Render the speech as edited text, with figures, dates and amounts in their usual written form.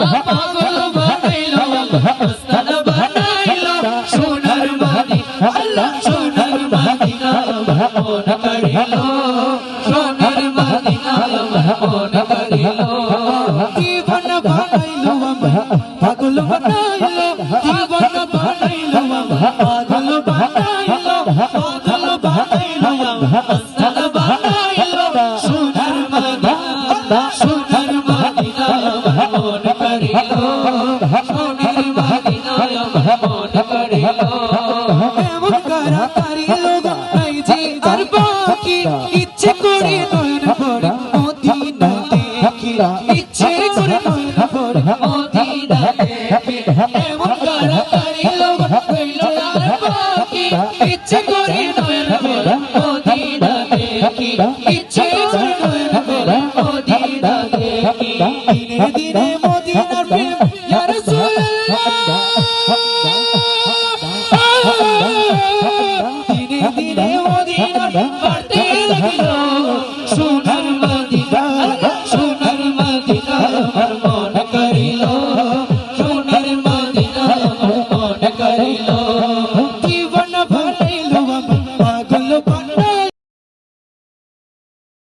পাগল বানাইলো মস্তানা বানাইলো সোনার মদিনা আল্লাহ সোনার মদিনা মন করিলো সোনার মদিনা মন করিলো জীবন বানাইলো পাগল বানাইলো জীবন বানাইলো পাগল বানাইলো পাগল বানাইলো মস্তানা বানাইলো সোনার মদিনা সোনার মদিনা মন করিলো সোনার মদিনা মন করিলো এমন করা করিলো নাই যে আর বাকি ইচ্ছে করে নয়ন ভরে মদিনা দেখি ইচ্ছে করে নয়ন ভরে মদিনা দেখি এমন করা করিলো কইলো আর বাকি ইচ্ছে করে নয়ন ভরে মদিনা দেখি ইচ্ছে করে নয়ন ভরে মদিনা দেখি দিনে দিনে মদিনার প্রেম ইয়া রাসূলুল্লাহ দিনে দিনে